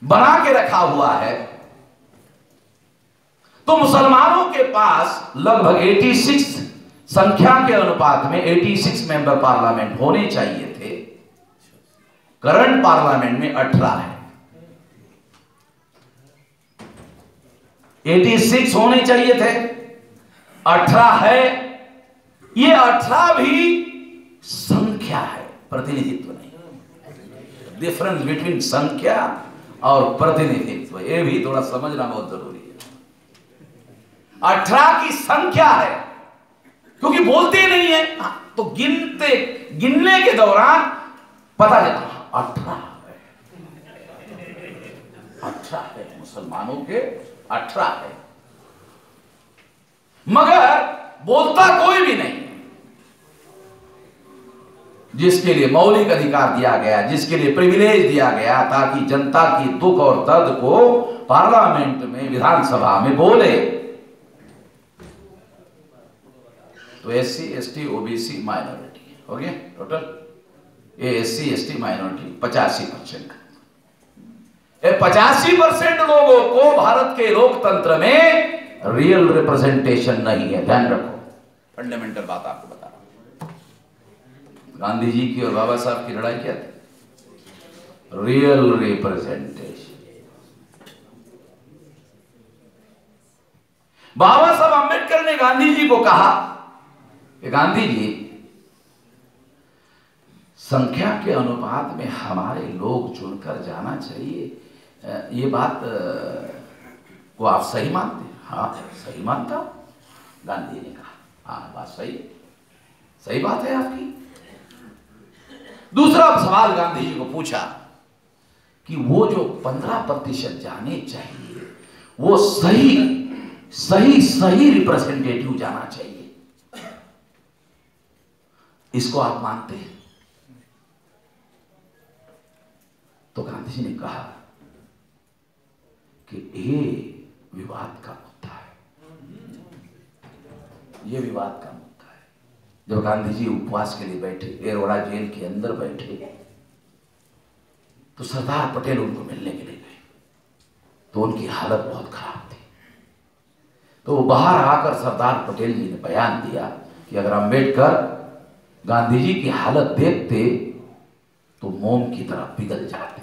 बना के रखा हुआ है। तो मुसलमानों के पास लगभग 86 संख्या के अनुपात में 86 मेंबर पार्लियामेंट होने चाहिए थे। करंट पार्लियामेंट में 18 है। 86 होने चाहिए थे, 18 है। ये 18 भी संख्या है, प्रतिनिधित्व नहीं। डिफरेंस बिटवीन संख्या और प्रतिनिधित्व, ये भी थोड़ा समझना बहुत जरूरी है। 18 की संख्या है, क्योंकि बोलते नहीं है तो गिनने के दौरान पता चला 18 है, मुसलमानों के 18 है, मगर बोलता कोई भी नहीं। जिसके लिए मौलिक अधिकार दिया गया, जिसके लिए प्रिविलेज दिया गया ताकि जनता की दुख और दर्द को पार्लियामेंट में, विधानसभा में बोले, तो SC ST OBC माइनॉरिटी हो गया टोटल। ये SC ST माइनॉरिटी 85%। 85% लोगों को भारत के लोकतंत्र में रियल रिप्रेजेंटेशन नहीं है। ध्यान रखो, फंडामेंटल बात आपको बता रहा हूं। गांधी जी की और बाबा साहब की लड़ाई क्या थी? Real representation. बाबा साहब अंबेडकर ने गांधी जी को कहा कि गांधी जी, संख्या के अनुपात में हमारे लोग चुनकर जाना चाहिए, ये बात को आप सही मानते हैं? हाँ, सही मानता हूं। गांधी ने कहा हाँ, बात सही बात है आपकी। दूसरा सवाल गांधी जी को पूछा कि वो जो 15% जाने चाहिए, वो सही रिप्रेजेंटेटिव जाना चाहिए, इसको आप मानते हैं? तो गांधी जी ने कहा कि ये विवाद का मुद्दा है, ये विवाद का मुद्दा है। जब गांधी जी उपवास के लिए बैठे, एरोड़ा जेल के अंदर बैठे, तो सरदार पटेल उनको मिलने के लिए गए, तो उनकी हालत बहुत खराब थी। तो वो बाहर आकर सरदार पटेल जी ने बयान दिया कि अगर अंबेडकर गांधी जी की हालत देखते तो मोम की तरह पिघल जाते।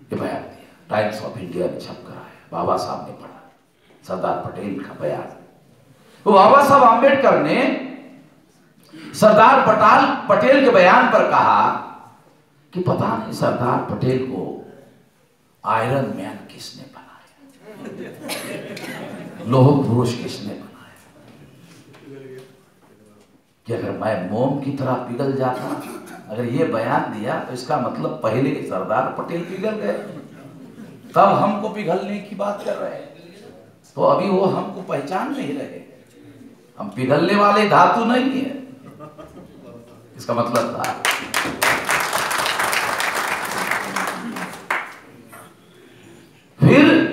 ये बयान दिया, टाइम्स ऑफ इंडिया में छप कर आया, बाबा साहब ने पढ़ा सरदार पटेल का बयान। तो बाबा साहब अंबेडकर ने सरदार पटेल के बयान पर कहा कि पता नहीं सरदार पटेल को आयरन मैन किसने बनाया, लौह पुरुष किसने बनाया, कि अगर मैं मोम की तरह पिघल जाता। अगर ये बयान दिया तो इसका मतलब पहले सरदार पटेल पिघल गए, तब हमको पिघलने की बात कर रहे हैं। तो अभी वो हमको पहचान नहीं रहे, हम पिघलने वाले धातु नहीं है, इसका मतलब था। फिर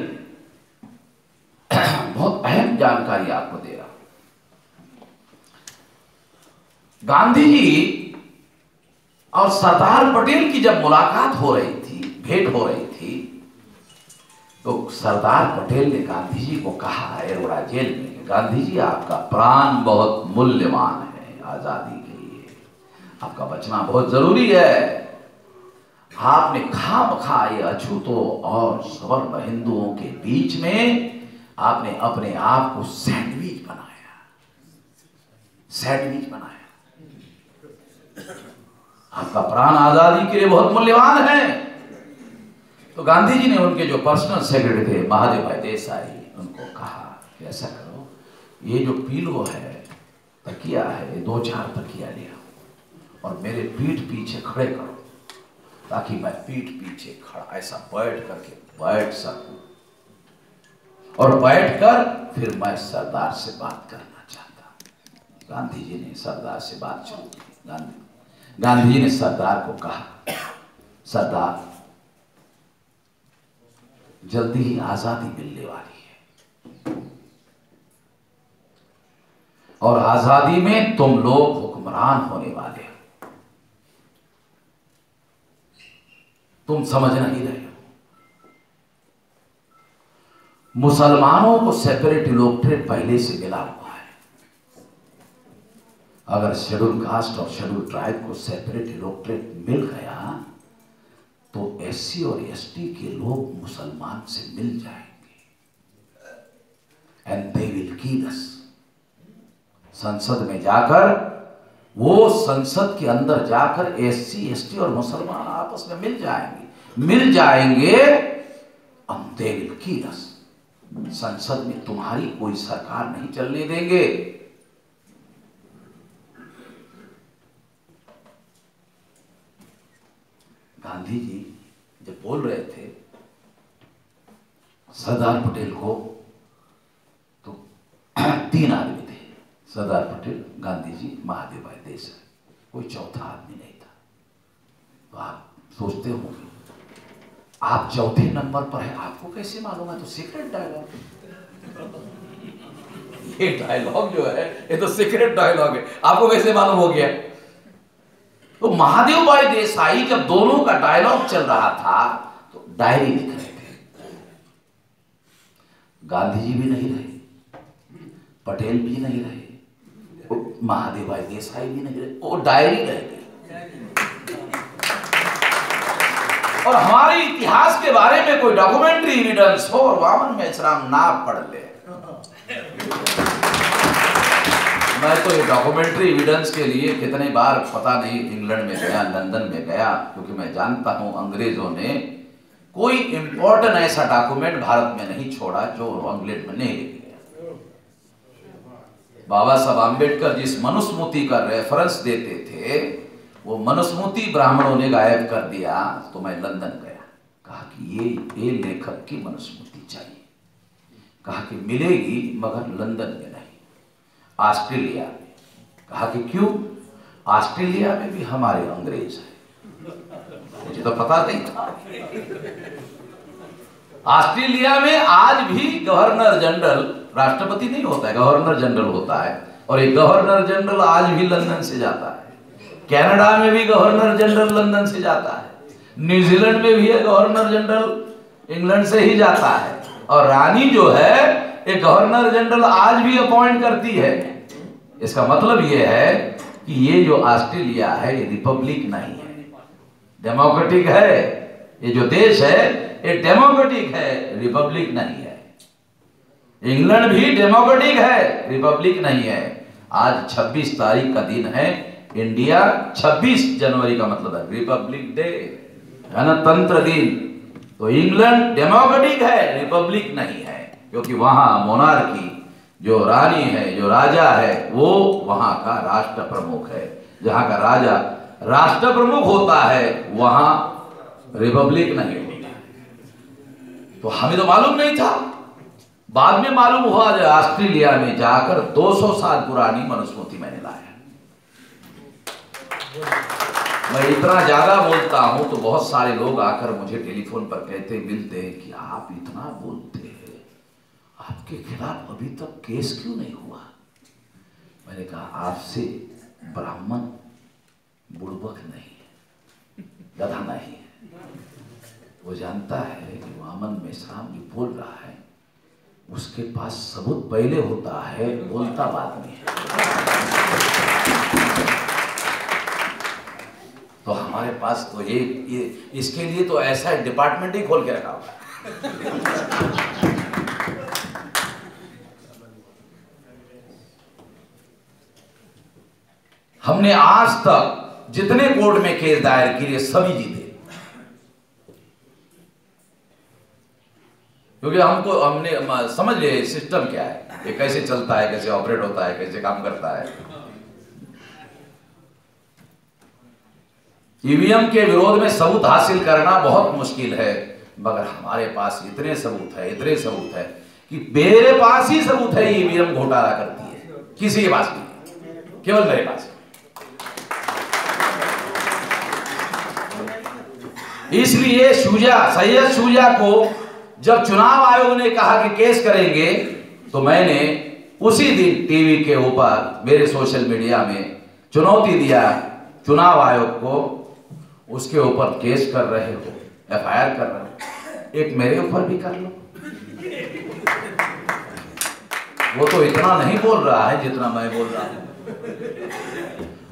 बहुत अहम जानकारी आपको दे रहा हूं। गांधी जी और सरदार पटेल की जब मुलाकात हो रही थी, भेंट हो रही थी, तो सरदार पटेल ने गांधी जी को कहा एरोड़ा जेल में, गांधी जी आपका प्राण बहुत मूल्यवान है आजादी के लिए, आपका बचना बहुत जरूरी है। आपने खामखा ये अछूतों और सवर्ण हिंदुओं के बीच में आपने अपने आप को सैंडविच बनाया, सैंडविच बनाया। आपका प्राण आजादी के लिए बहुत मूल्यवान है। तो गांधी जी ने उनके जो पर्सनल सेक्रेटरी थे महादेव भाई देसाई, उनको कहा कि ऐसा करो, ये जो पीलो है, तकिया है, ये 2-4 तकिया ले आओ और मेरे पीठ पीछे खड़े करो, ताकि मैं पीठ पीछे खड़ा ऐसा बैठ सकूं, और बैठकर फिर मैं सरदार से बात करना चाहता। गांधी जी ने सरदार से बात शुरू की। गांधी जी ने सरदार को कहा, सरदार जल्दी ही आजादी मिलने वाली है, और आजादी में तुम लोग हुक्मरान होने वाले हो, तुम समझ नहीं रहे हो। मुसलमानों को सेपरेट इलेक्टोरेट पहले से मिला हुआ है। अगर शेड्यूल कास्ट और शेड्यूल ट्राइब को सेपरेट इलेक्टोरेट मिल गया तो एससी और एसटी के लोग मुसलमान से मिल जाएंगे एंड दे विल किल अस। संसद में जाकर, वो संसद के अंदर जाकर एससी एसटी और मुसलमान आपस में मिल जाएंगे एंड दे विल किल अस। संसद में तुम्हारी कोई सरकार नहीं चलने देंगे। गांधी जी जब बोल रहे थे सरदार पटेल को, तो 3 आदमी थे, सरदार पटेल, गांधी जी, महादेव भाई देसाई, कोई चौथा आदमी नहीं था। तो आप सोचते होंगे आप चौथे नंबर पर है, आपको कैसे मालूम है? तो सीक्रेट डायलॉग, ये डायलॉग जो है ये तो सीक्रेट डायलॉग है, आपको कैसे मालूम हो गया? तो महादेव भाई देसाई जब दोनों का डायलॉग चल रहा था तो डायरी लिख रहे थे। गांधी जी भी नहीं रहे, पटेल भी नहीं रहे, महादेव भाई देसाई भी नहीं रहे, वो डायरी रह गई। और हमारे इतिहास के बारे में कोई डॉक्यूमेंट्री एविडेंस हो और वामन मेश्राम ना पढ़ ले। मैं तो ये डॉक्यूमेंट्री एविडेंस के लिए कितने बार पता नहीं इंग्लैंड में गया, लंदन में गया, क्योंकि मैं जानता हूं अंग्रेजों ने कोई इंपॉर्टेंट ऐसा डॉक्यूमेंट भारत में नहीं छोड़ा जो इंग्लैंड में नहीं लेके गया। बाबा साहब आम्बेडकर जिस मनुस्मृति का रेफरेंस देते थे वो मनुस्मृति ब्राह्मणों ने गायब कर दिया। तो मैं लंदन गया, कहा कि ये लेखक की मनुस्मृति चाहिए। कहा कि मिलेगी मगर लंदन में नहीं, ऑस्ट्रेलिया में। कहा कि क्यों? ऑस्ट्रेलिया में भी हमारे अंग्रेज हैं। मुझे तो पता नहीं था। ऑस्ट्रेलिया में आज भी गवर्नर जनरल, राष्ट्रपति नहीं होता है, गवर्नर जनरल होता है, और एक गवर्नर जनरल आज भी लंदन से जाता है। कनाडा में भी गवर्नर जनरल लंदन से जाता है। न्यूजीलैंड में भी है गवर्नर जनरल इंग्लैंड से ही जाता है। और रानी जो है एक गवर्नर जनरल आज भी अपॉइंट करती है। इसका मतलब यह है कि ये जो ऑस्ट्रेलिया है ये रिपब्लिक नहीं है, डेमोक्रेटिक है। ये जो देश है ये डेमोक्रेटिक है, रिपब्लिक नहीं है। इंग्लैंड भी डेमोक्रेटिक है, रिपब्लिक नहीं है। आज 26 तारीख का दिन है, इंडिया 26 जनवरी का मतलब है रिपब्लिक डे, गणतंत्र दिन। तो इंग्लैंड डेमोक्रेटिक है, रिपब्लिक नहीं है, क्योंकि वहां मोनार्की, जो रानी है, जो राजा है, वो वहां का राष्ट्र प्रमुख है। जहां का राजा राष्ट्र प्रमुख होता है वहां रिपब्लिक नहीं होता। तो हमें तो मालूम नहीं था, बाद में मालूम हुआ जो ऑस्ट्रेलिया में जाकर 200 साल पुरानी मनुस्मृति मैंने लाया। मैं इतना ज्यादा बोलता हूं तो बहुत सारे लोग आकर मुझे टेलीफोन पर कहते मिलते हैं कि आप इतना बोलते हैं, आपके खिलाफ अभी तक केस क्यों नहीं हुआ? मैंने कहा आपसे ब्राह्मण बुड़बक नहीं है, गधा नहीं है। वो जानता है कि वामन मेश्राम जो बोल रहा है उसके पास सबूत पहले होता है, बोलता बाद में है। तो हमारे पास तो ये इसके लिए तो ऐसा डिपार्टमेंट ही खोल के रखा हुआ है। हमने आज तक जितने कोर्ट में केस दायर किए सभी जीते, क्योंकि हमने समझ लिया सिस्टम क्या है, ये कैसे चलता है, कैसे ऑपरेट होता है, कैसे काम करता है। ईवीएम के विरोध में सबूत हासिल करना बहुत मुश्किल है, मगर हमारे पास इतने सबूत है कि मेरे पास ही सबूत है ईवीएम घोटाला करती है, किसी के पास नहीं, केवल मेरे पास। इसलिए सैयद शुजा को जब चुनाव आयोग ने कहा कि केस करेंगे, तो मैंने उसी दिन टीवी के ऊपर मेरे सोशल मीडिया में चुनौती दिया चुनाव आयोग को, उसके ऊपर केस कर रहे हो, एफआईआर कर रहे हो, एक मेरे ऊपर भी कर लो। वो तो इतना नहीं बोल रहा है जितना मैं बोल रहा हूँ।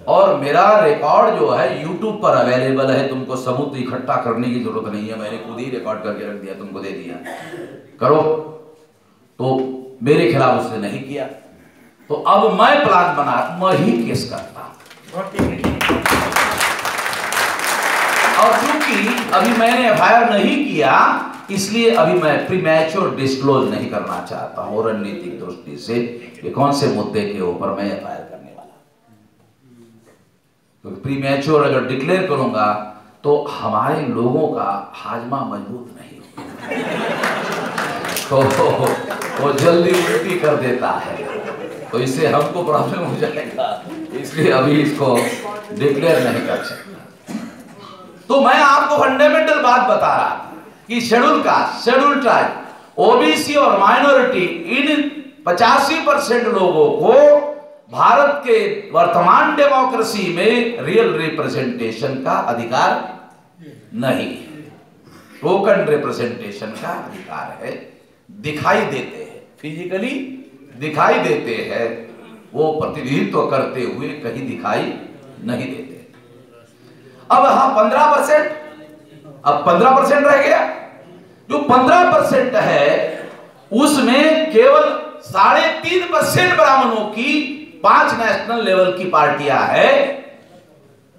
और मेरा रिकॉर्ड जो है YouTube पर अवेलेबल है, तुमको सबूत इकट्ठा करने की जरूरत नहीं है, मैंने खुद ही रिकॉर्ड करके रख दिया, तुमको दे दिया, करो। तो मेरे खिलाफ उसने नहीं किया, तो अब मैं प्लान बना मैं ही केस करता हूं। और क्योंकि अभी मैंने FIR नहीं किया, इसलिए अभी मैं प्रीमैच्योर डिस्क्लोज नहीं करना चाहता हूं रणनीतिक दृष्टि से कि कौन से मुद्दे के ऊपर मैं FIR करने वाला। क्योंकि प्रीमैच्योर अगर डिक्लेयर करूंगा तो हमारे लोगों का हाजमा मजबूत नहीं तो वो जल्दी उल्टी कर देता है, तो इससे हमको प्रॉब्लम हो जाएगा, इसलिए अभी इसको डिक्लेयर नहीं कर सकता। तो मैं आपको फंडामेंटल बात बता रहा था कि schedule caste, schedule tribe, OBC और माइनॉरिटी, इन 85% लोगों को भारत के वर्तमान डेमोक्रेसी में रियल रिप्रेजेंटेशन का अधिकार नहीं है, टोकन रिप्रेजेंटेशन का अधिकार है। दिखाई देते हैं, फिजिकली दिखाई देते हैं, वो प्रतिनिधित्व करते हुए कहीं दिखाई नहीं देते। अब हाँ 15%, अब 15% रह गया। जो 15% है उसमें केवल 3.5% ब्राह्मणों की 5 नेशनल लेवल की पार्टियां है,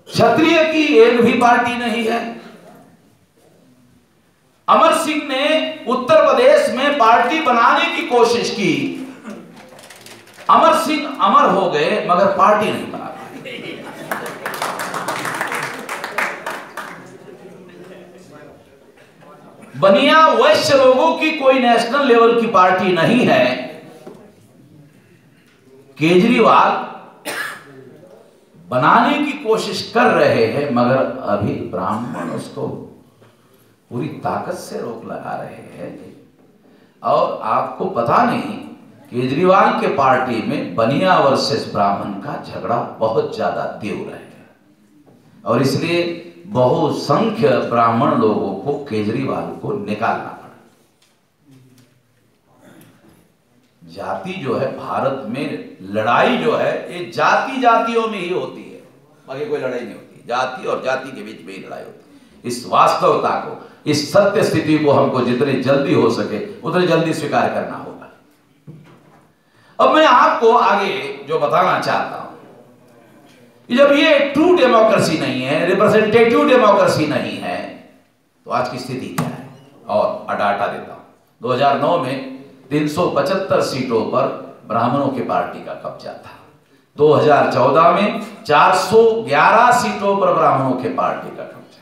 क्षत्रिय की एक भी पार्टी नहीं है। अमर सिंह ने उत्तर प्रदेश में पार्टी बनाने की कोशिश की, अमर सिंह अमर हो गए मगर पार्टी नहीं बना पाए। बनिया वैश्य लोगों की कोई नेशनल लेवल की पार्टी नहीं है। केजरीवाल बनाने की कोशिश कर रहे हैं मगर अभी ब्राह्मण उसको पूरी ताकत से रोक लगा रहे हैं। और आपको पता नहीं, केजरीवाल के पार्टी में बनिया वर्सेस ब्राह्मण का झगड़ा बहुत ज्यादा तीव्र है और इसलिए बहुसंख्य ब्राह्मण लोगों को केजरीवाल को निकालना पड़ा। जाति जो है भारत में, लड़ाई जो है ये जाति जातियों में ही होती है, बाकी कोई लड़ाई नहीं होती। जाति और जाति के बीच में ही लड़ाई होती है। इस वास्तवता को, इस सत्य स्थिति को हमको जितने जल्दी हो सके उतने जल्दी स्वीकार करना होगा। अब मैं आपको आगे जो बताना चाहता हूं, जब ये ट्रू डेमोक्रेसी नहीं है, रिप्रेजेंटेटिव डेमोक्रेसी नहीं है, तो आज की स्थिति क्या है। और डाटा देता हूं, 2009 में 375 सीटों पर ब्राह्मणों की पार्टी का कब्जा था। 2014 में 411 सीटों पर ब्राह्मणों के पार्टी का कब्जा।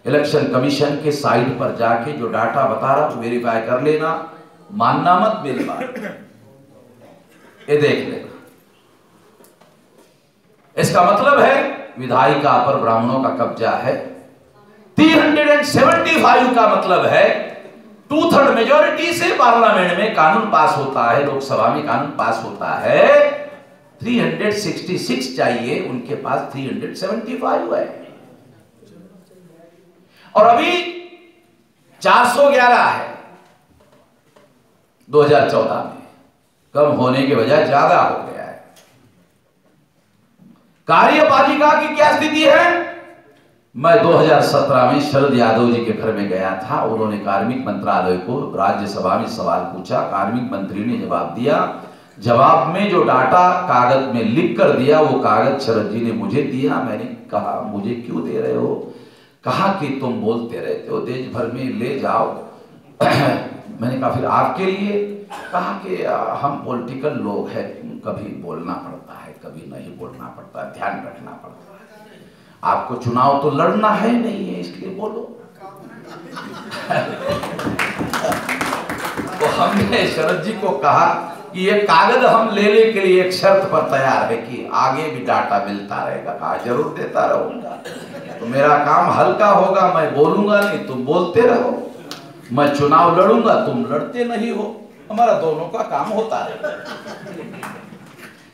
इलेक्शन कमीशन के साइट पर जाके जो डाटा बता रहा हूं वेरीफाई कर लेना, मानना मत मेरी बात, ये देख लेना। इसका मतलब है विधायिका पर ब्राह्मणों का कब्जा है। 375 का मतलब है 2/3 मेजोरिटी से पार्लियामेंट में कानून पास होता है, लोकसभा में कानून पास होता है। 366 चाहिए, उनके पास 375 है। और अभी 411 है 2014 में, कम होने के बजाय ज्यादा हो गया है। कार्यपालिका की क्या स्थिति है? मैं 2017 में शरद यादव जी के घर में गया था, उन्होंने कार्मिक मंत्रालय को राज्यसभा में सवाल पूछा, कार्मिक मंत्री ने जवाब दिया। जवाब में जो डाटा कागज में लिख कर दिया वो कागज शरद जी ने मुझे दिया। मैंने कहा मुझे क्यों दे रहे हो? कहा कि तुम बोलते रहते हो, देश भर में ले जाओ। मैंने कहा फिर आपके लिए? कहा कि हम पॉलिटिकल लोग हैं, कभी बोलना पड़ता है कभी नहीं बोलना पड़ता, ध्यान रखना पड़ता है। आपको चुनाव तो लड़ना है नहीं है, इसलिए बोलो। तो हमने शरद जी को कहा कि ये कागज हम लेने के लिए एक शर्त पर तैयार है कि आगे भी डाटा मिलता रहेगा। कहा जरूर देता रहूंगा, तो मेरा काम हल्का होगा, मैं बोलूंगा नहीं, तुम बोलते रहो। मैं चुनाव लड़ूंगा, तुम लड़ते नहीं हो, हमारा दोनों का काम होता है।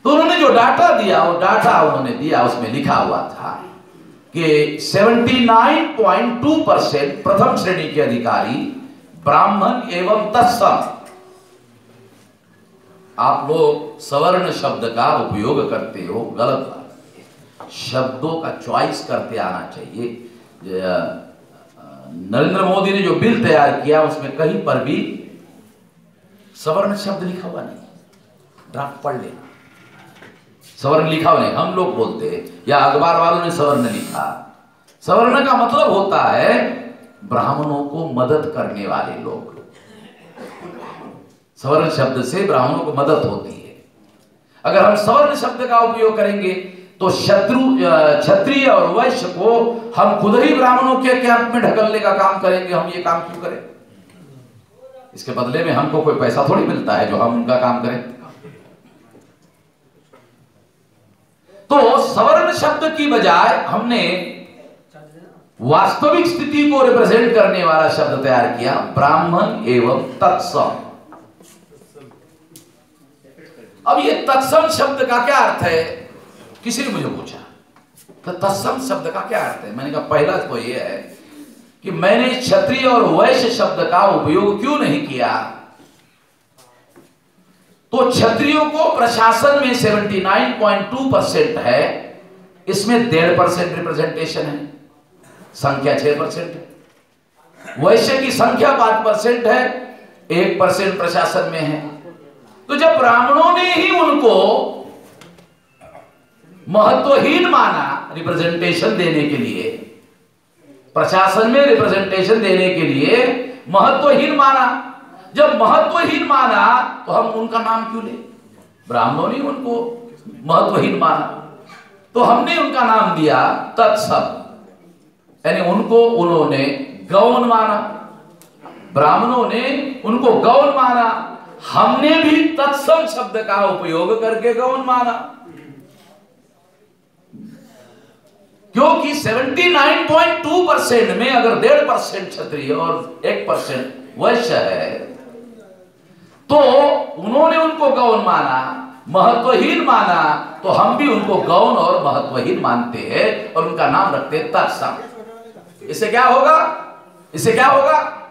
तो उन्होंने जो डाटा दिया, वो डाटा उन्होंने दिया, उसमें लिखा हुआ था कि 79.2% प्रथम श्रेणी के अधिकारी ब्राह्मण एवं तत्सम आप लोग सवर्ण शब्द का उपयोग करते हो, गलत बात है। शब्दों का चॉइस करते आना चाहिए। नरेंद्र मोदी ने जो बिल तैयार किया उसमें कहीं पर भी सवर्ण शब्द लिखा हुआ नहीं। ड्राफ्ट पढ़ लेना, सवर्ण लिखा हुआ नहीं। हम लोग बोलते हैं या अखबार वालों ने सवर्ण लिखा। सवर्ण का मतलब होता है ब्राह्मणों को मदद करने वाले लोग। सवर्ण शब्द से ब्राह्मणों को मदद होती है। अगर हम सवर्ण शब्द का उपयोग करेंगे तो क्षत्रिय और वैश्य को हम खुद ही ब्राह्मणों के कैंप में ढकलने का काम करेंगे। हम ये काम क्यों करें? इसके बदले में हमको कोई पैसा थोड़ी मिलता है जो हम उनका काम करें। तो सवर्ण शब्द की बजाय हमने वास्तविक स्थिति को रिप्रेजेंट करने वाला शब्द तैयार किया, ब्राह्मण एवं तत्सम। अब ये तत्सम शब्द का क्या अर्थ है? किसी ने मुझे पूछा तो तत्सम शब्द का क्या अर्थ है? मैंने कहा पहला तो ये है कि मैंने क्षत्रिय और वैश्य शब्द का उपयोग क्यों नहीं किया। तो क्षत्रियों को प्रशासन में 79.2% है, इसमें 1.5% रिप्रेजेंटेशन है, संख्या 6% है। वैश्य की संख्या 5% है, 1% प्रशासन में है। तो जब ब्राह्मणों ने ही उनको महत्वहीन माना रिप्रेजेंटेशन देने के लिए, प्रशासन में रिप्रेजेंटेशन देने के लिए महत्वहीन माना, जब महत्वहीन माना तो हम उनका नाम क्यों ले? ब्राह्मणों ने उनको महत्वहीन माना तो हमने उनका नाम दिया तत्सम, यानी उनको उन्होंने गौण माना। ब्राह्मणों ने उनको गौण माना, हमने भी तत्सम शब्द का उपयोग करके गौण माना। क्योंकि 79.2% में अगर 1.5% क्षत्रिय और 1% वैश्य है तो उन्होंने उनको गौण माना, महत्वहीन माना, तो हम भी उनको गौण और महत्वहीन मानते हैं और उनका नाम रखते हैं तत्सम। इससे क्या होगा? इससे क्या होगा?